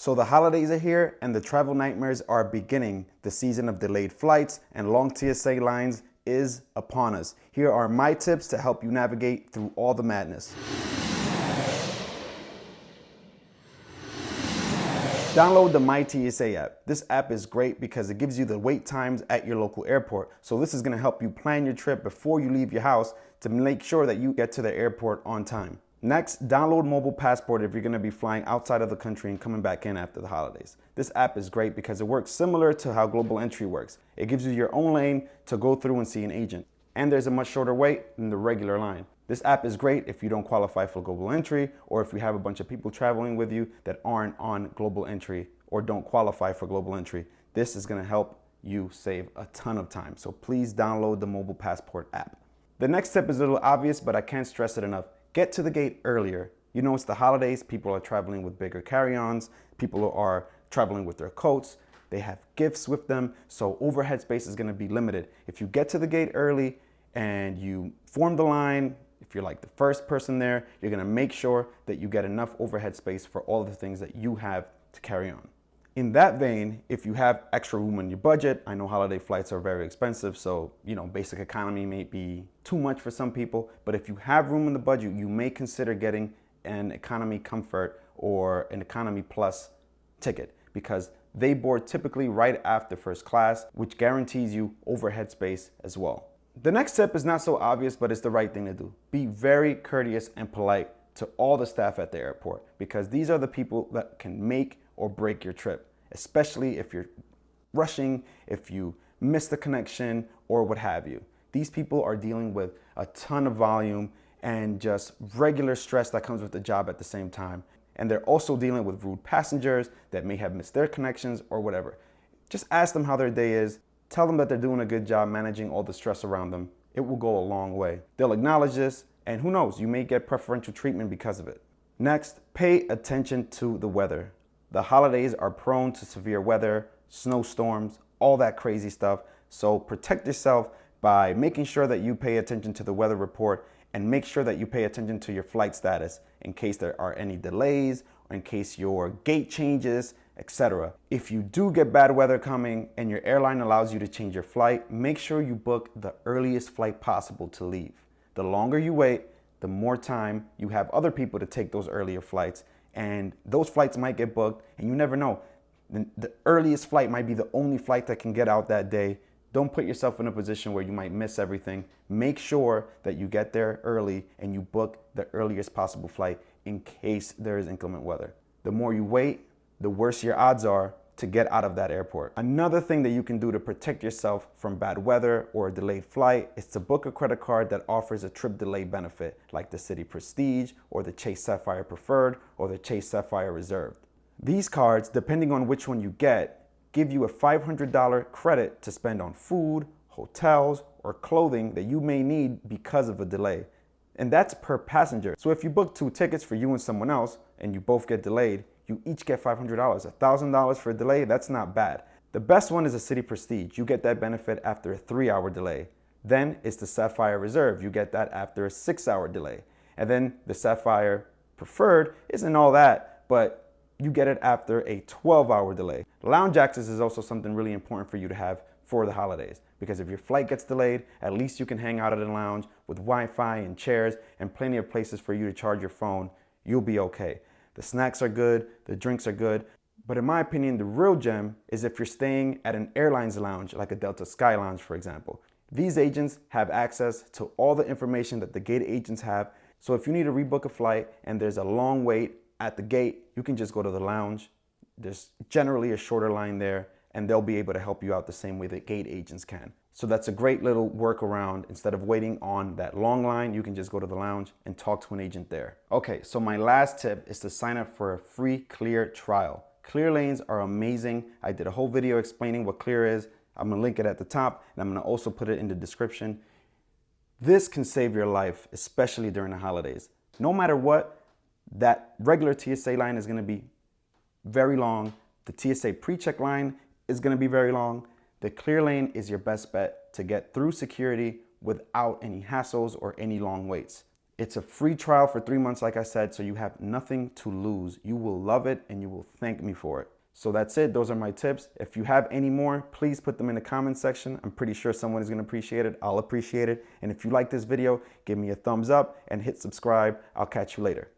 So the holidays are here and the travel nightmares are beginning. The season of delayed flights and long TSA lines is upon us. Here are my tips to help you navigate through all the madness. Download the MyTSA app. This app is great because it gives you the wait times at your local airport. So this is going to help you plan your trip before you leave your house to make sure that you get to the airport on time. Next, download Mobile Passport if you're going to be flying outside of the country and coming back in after the holidays. This app is great because it works similar to how Global Entry works. It gives you your own lane to go through and see an agent. And there's a much shorter wait than the regular line. This app is great if you don't qualify for Global Entry or if you have a bunch of people traveling with you that aren't on Global Entry or don't qualify for Global Entry. This is going to help you save a ton of time. So please download the Mobile Passport app. The next tip is a little obvious, but I can't stress it enough. Get to the gate earlier. You know it's the holidays, people are traveling with bigger carry-ons, people are traveling with their coats, they have gifts with them, so overhead space is gonna be limited. If you get to the gate early and you form the line, if you're like the first person there, you're gonna make sure that you get enough overhead space for all the things that you have to carry on. In that vein, if you have extra room in your budget, I know holiday flights are very expensive, so basic economy may be too much for some people, but if you have room in the budget, you may consider getting an economy comfort or an economy plus ticket because they board typically right after first class, which guarantees you overhead space as well. The next tip is not so obvious, but it's the right thing to do. Be very courteous and polite to all the staff at the airport because these are the people that can make or break your trip, especially if you're rushing, if you miss the connection or what have you. These people are dealing with a ton of volume and just regular stress that comes with the job at the same time. And they're also dealing with rude passengers that may have missed their connections or whatever. Just ask them how their day is. Tell them that they're doing a good job managing all the stress around them. It will go a long way. They'll acknowledge this, and who knows, you may get preferential treatment because of it. Next, pay attention to the weather. The holidays are prone to severe weather, snowstorms, all that crazy stuff. So protect yourself by making sure that you pay attention to the weather report and make sure that you pay attention to your flight status in case there are any delays, or in case your gate changes, etc. If you do get bad weather coming and your airline allows you to change your flight, make sure you book the earliest flight possible to leave. The longer you wait, the more time you have other people to take those earlier flights. And those flights might get booked and you never know. The earliest flight might be the only flight that can get out that day. Don't put yourself in a position where you might miss everything. Make sure that you get there early and you book the earliest possible flight in case there is inclement weather. The more you wait, the worse your odds are to get out of that airport. Another thing that you can do to protect yourself from bad weather or a delayed flight is to book a credit card that offers a trip delay benefit like the Citi Prestige or the Chase Sapphire Preferred or the Chase Sapphire Reserved. These cards, depending on which one you get, give you a $500 credit to spend on food, hotels, or clothing that you may need because of a delay. And that's per passenger. So if you book 2 tickets for you and someone else and you both get delayed, you each get $500. $1,000 for a delay, that's not bad. The best one is a Citi Prestige. You get that benefit after a 3-hour delay. Then it's the Sapphire Reserve. You get that after a 6-hour delay. And then the Sapphire Preferred isn't all that, but you get it after a 12-hour delay. Lounge access is also something really important for you to have for the holidays because if your flight gets delayed, at least you can hang out at a lounge with Wi-Fi and chairs and plenty of places for you to charge your phone. You'll be okay. The snacks are good, the drinks are good, but in my opinion, the real gem is if you're staying at an airline's lounge, like a Delta Sky Lounge, for example. These agents have access to all the information that the gate agents have, so if you need to rebook a flight and there's a long wait at the gate, you can just go to the lounge. There's generally a shorter line there, and they'll be able to help you out the same way that gate agents can. So that's a great little workaround. Instead of waiting on that long line, you can just go to the lounge and talk to an agent there. Okay, so my last tip is to sign up for a free Clear trial. Clear lanes are amazing. I did a whole video explaining what Clear is. I'm gonna link it at the top, and I'm gonna also put it in the description. This can save your life, especially during the holidays. No matter what, that regular TSA line is gonna be very long. The TSA PreCheck line is gonna be very long. The Clear lane is your best bet to get through security without any hassles or any long waits. It's a free trial for 3 months, like I said, so you have nothing to lose. You will love it and you will thank me for it. So that's it. Those are my tips. If you have any more, please put them in the comment section. I'm pretty sure someone is going to appreciate it. I'll appreciate it. And if you like this video, give me a thumbs up and hit subscribe. I'll catch you later.